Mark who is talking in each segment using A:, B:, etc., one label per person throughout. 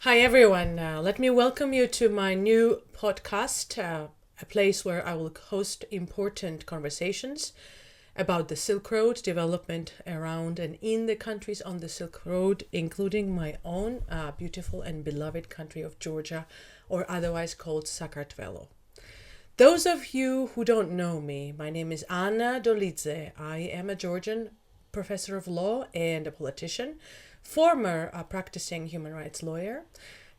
A: Hi everyone, let me welcome you to my new podcast, a place where I will host important conversations about the Silk Road development around and in the countries on the Silk Road, including my own beautiful and beloved country of Georgia, or otherwise called Sakartvelo. Those of you who don't know me, my name is Anna Dolidze. I am a Georgian professor of law and a politician, former practicing human rights lawyer,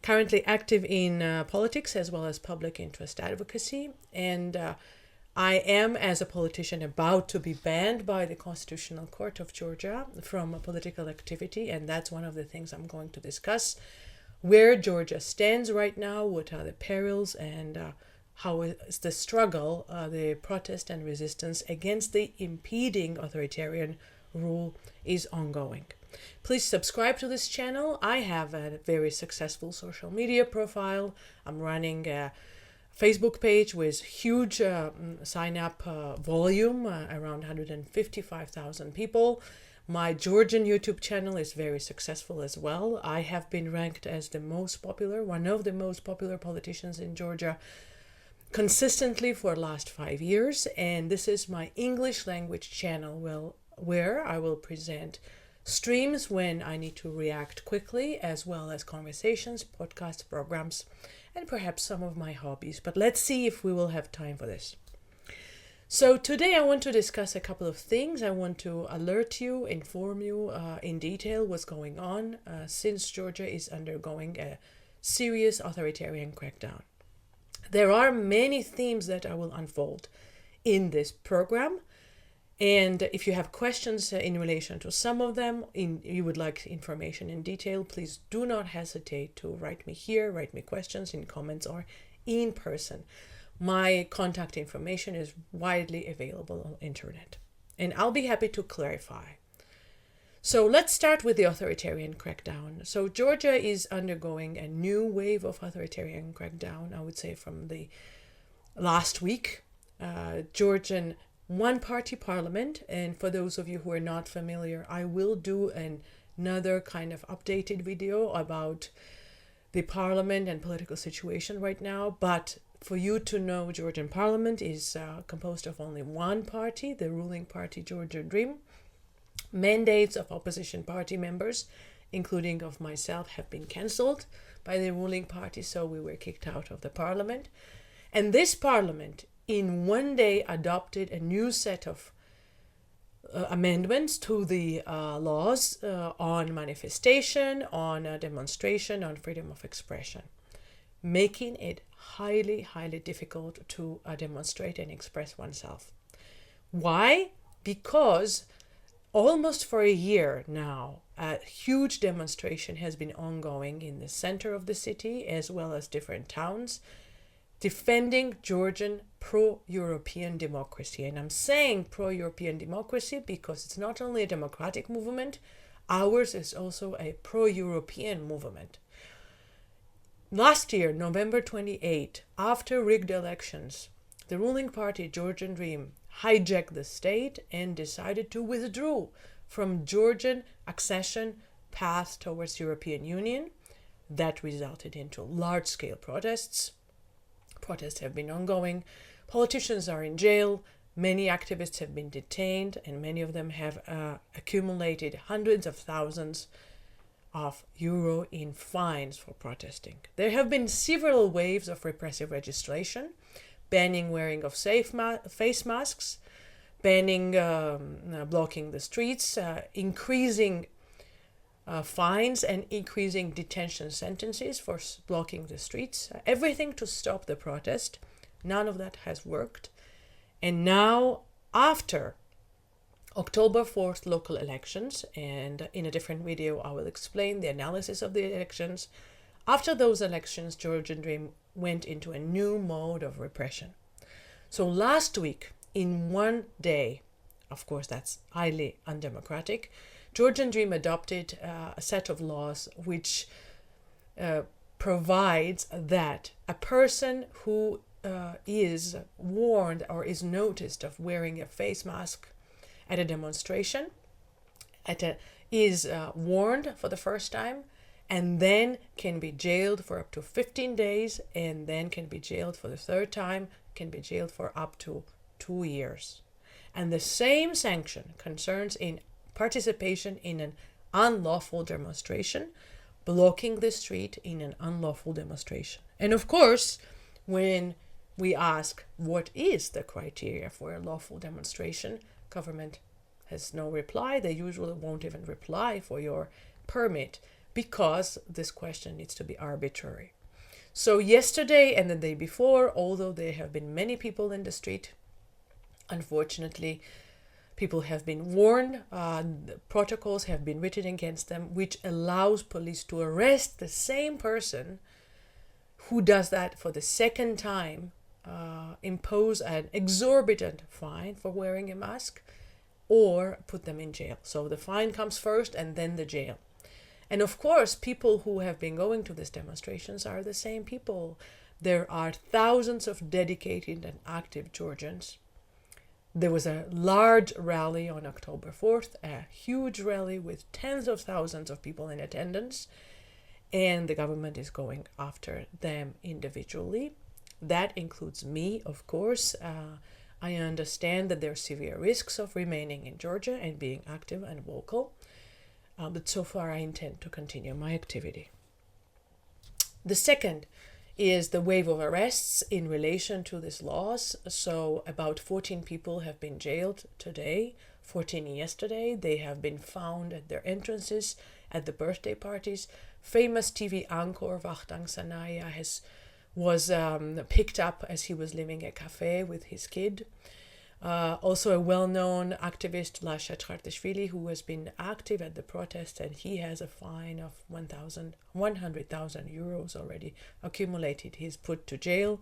A: currently active in politics as well as public interest advocacy, and I am, as a politician, about to be banned by the Constitutional Court of Georgia from political activity, and that's one of the things I'm going to discuss. Where Georgia stands right now, what are the perils, and how is the struggle, the protest and resistance against the impeding authoritarian rule is ongoing. Please subscribe to this channel. I have a very successful social media profile. I'm running a Facebook page with huge sign-up volume, around 155,000 people. My Georgian YouTube channel is very successful as well. I have been ranked as one of the most popular politicians in Georgia consistently for the last 5 years. And this is my English language channel where I will present streams when I need to react quickly, as well as conversations, podcast programs, and perhaps some of my hobbies. But let's see if we will have time for this. So today I want to discuss a couple of things. I want to alert you, inform you in detail what's going on since Georgia is undergoing a serious authoritarian crackdown. There are many themes that I will unfold in this program. And if you have questions in relation to some of them, you would like information in detail, please do not hesitate to write me here, write me questions in comments or in person. My contact information is widely available on the internet, and I'll be happy to clarify. So let's start with the authoritarian crackdown. So Georgia is undergoing a new wave of authoritarian crackdown, I would say from the last week. Georgian one-party parliament, and for those of you who are not familiar, I will do another kind of updated video about the parliament and political situation right now. But for you to know, Georgian parliament is composed of only one party, the ruling party Georgian Dream. Mandates of opposition party members, including of myself, have been cancelled by the ruling party, so we were kicked out of the parliament. And this parliament in one day adopted a new set of amendments to the laws on manifestation, on demonstration, on freedom of expression, making it highly, highly difficult to demonstrate and express oneself. Why? Because almost for a year now, a huge demonstration has been ongoing in the center of the city as well as different towns, defending Georgian pro-European democracy. And I'm saying pro-European democracy because it's not only a democratic movement, ours is also a pro-European movement. Last year, November 28, after rigged elections, the ruling party Georgian Dream hijacked the state and decided to withdraw from Georgian accession path towards European Union. That resulted into large-scale protests. Protests have been ongoing. Politicians are in jail. Many activists have been detained, and many of them have accumulated hundreds of thousands of euro in fines for protesting. There have been several waves of repressive legislation, banning wearing of face masks, banning blocking the streets, increasing fines and increasing detention sentences for blocking the streets, everything to stop the protest. None of that has worked. And now, after October 4th local elections, and in a different video I will explain the analysis of the elections, after those elections, Georgian Dream went into a new mode of repression. So last week, in one day, of course that's highly undemocratic, Georgian Dream adopted a set of laws which provides that a person who is warned or is noticed of wearing a face mask at a demonstration is warned for the first time and then can be jailed for up to 15 days, and then can be jailed for the third time, can be jailed for up to 2 years. And the same sanction concerns in participation in an unlawful demonstration, blocking the street in an unlawful demonstration. And of course, when we ask what is the criteria for a lawful demonstration, government has no reply. They usually won't even reply for your permit because this question needs to be arbitrary. So yesterday and the day before, although there have been many people in the street, unfortunately, people have been warned, protocols have been written against them, which allows police to arrest the same person who does that for the second time, impose an exorbitant fine for wearing a mask, or put them in jail. So the fine comes first and then the jail. And of course, people who have been going to these demonstrations are the same people. There are thousands of dedicated and active Georgians. There was a large rally on October 4th, a huge rally with tens of thousands of people in attendance, and the government is going after them individually. That includes me, of course. I understand that there are severe risks of remaining in Georgia and being active and vocal, but so far I intend to continue my activity. The second is the wave of arrests in relation to these laws. So about 14 people have been jailed today, 14 yesterday. They have been found at their entrances, at the birthday parties. Famous TV anchor Vakhtang Sanaya was picked up as he was leaving a cafe with his kid. Also a well-known activist, Lasha Tbilisi, who has been active at the protest, and he has a fine of 100,000 euros already accumulated. He's put to jail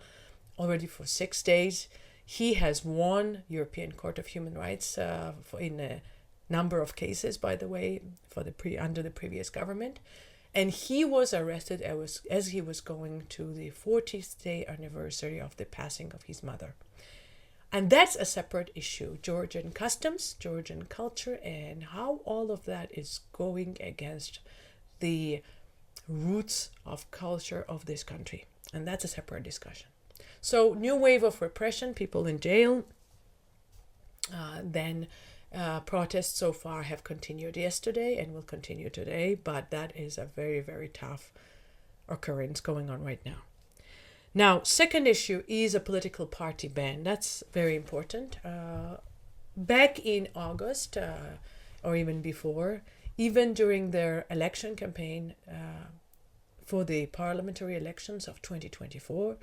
A: already for 6 days. He has won European Court of Human Rights in a number of cases, by the way, under the previous government. And he was arrested as he was going to the 40th day anniversary of the passing of his mother. And that's a separate issue. Georgian customs, Georgian culture, and how all of that is going against the roots of culture of this country. And that's a separate discussion. So new wave of repression, people in jail. Then protests so far have continued yesterday and will continue today, but that is a very, very tough occurrence going on right now. Now, second issue is a political party ban. That's very important. Back in August, or even before, even during their election campaign for the parliamentary elections of 2024,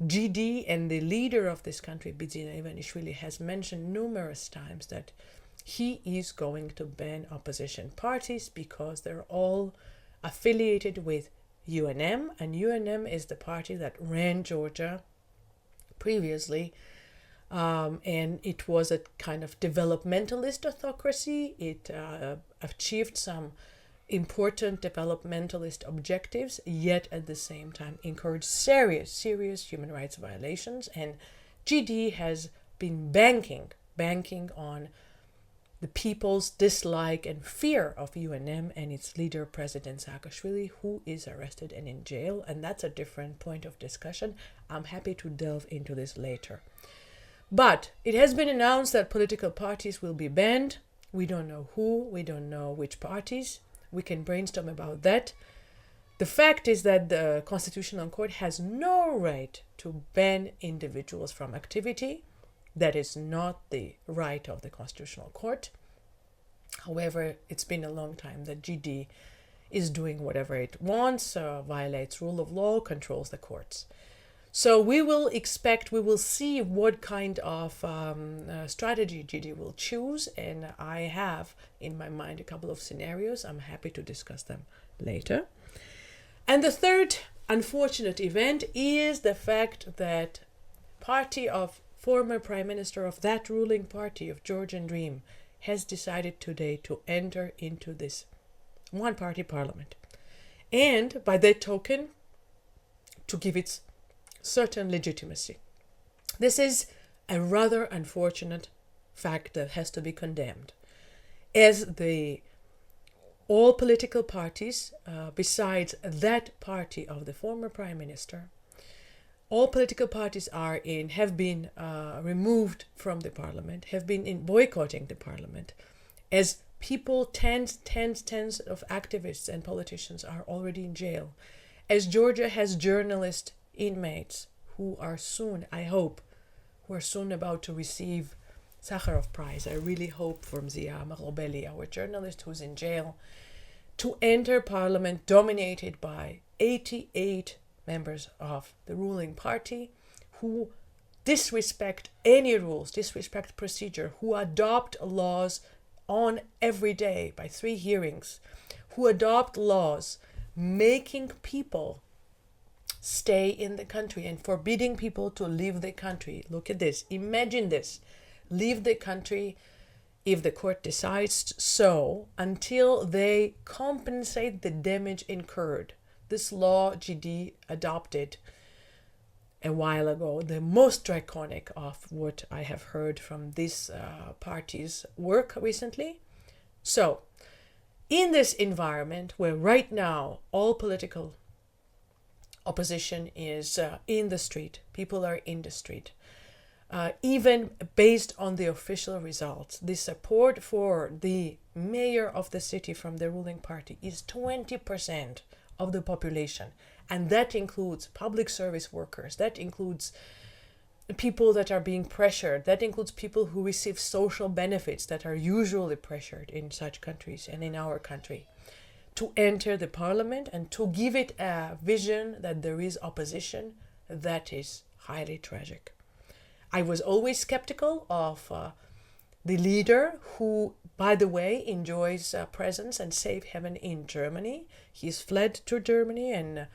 A: GD and the leader of this country, Bidzina Ivanishvili, has mentioned numerous times that he is going to ban opposition parties because they're all affiliated with UNM, and UNM is the party that ran Georgia previously, and it was a kind of developmentalist autocracy. It achieved some important developmentalist objectives, yet at the same time encouraged serious human rights violations, and GD has been banking on the people's dislike and fear of UNM and its leader, President Saakashvili, who is arrested and in jail. And that's a different point of discussion. I'm happy to delve into this later. But it has been announced that political parties will be banned. We don't know who, we don't know which parties. We can brainstorm about that. The fact is that the Constitutional Court has no right to ban individuals from activity. That is not the right of the Constitutional Court. However, it's been a long time that GD is doing whatever it wants, violates rule of law, controls the courts. So we will see what kind of strategy GD will choose, and I have in my mind a couple of scenarios. I'm happy to discuss them later. And the third unfortunate event is the fact that party of former prime minister of that ruling party of Georgian Dream has decided today to enter into this one-party parliament, and by that token to give it certain legitimacy. This is a rather unfortunate fact that has to be condemned, as the all political parties, besides that party of the former prime minister, all political parties have been removed from the parliament, have been in boycotting the parliament, as people, tens of activists and politicians are already in jail, as Georgia has journalist inmates who are soon, I hope, about to receive Sakharov Prize. I really hope from Zia Marobeli, our journalist who's in jail, to enter parliament dominated by 88 members of the ruling party who disrespect any rules, disrespect procedure, who adopt laws on every day by 3 hearings, who adopt laws making people stay in the country and forbidding people to leave the country. Look at this. Imagine this. Leave the country if the court decides so, until they compensate the damage incurred. This law GD adopted a while ago, the most draconic of what I have heard from this party's work recently. So, in this environment where right now all political opposition is in the street, people are in the street, even based on the official results, the support for the mayor of the city from the ruling party is 20% of the population. And that includes public service workers, that includes people that are being pressured, that includes people who receive social benefits that are usually pressured in such countries and in our country, to enter the parliament and to give it a vision that there is opposition. That is highly tragic. I was always skeptical of the leader who, by the way, enjoys presence and safe haven in Germany. He's fled to Germany and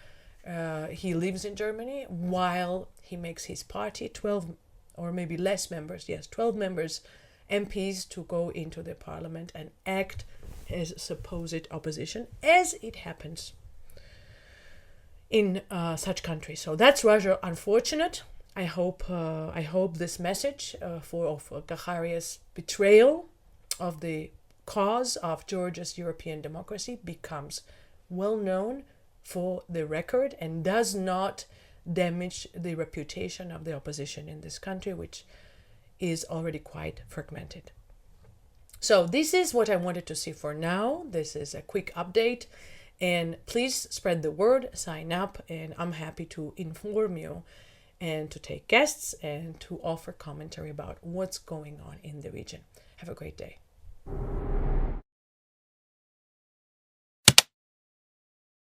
A: he lives in Germany while he makes his party 12 or maybe less members, 12 members, MPs, to go into the parliament and act as supposed opposition, as it happens in such countries. So that's rather unfortunate. I hope this message of Gaharia's betrayal of the cause of Georgia's European democracy becomes well known for the record and does not damage the reputation of the opposition in this country, which is already quite fragmented. So this is what I wanted to see for now. This is a quick update, and please spread the word, sign up, and I'm happy to inform you and to take guests and to offer commentary about what's going on in the region. Have a great day.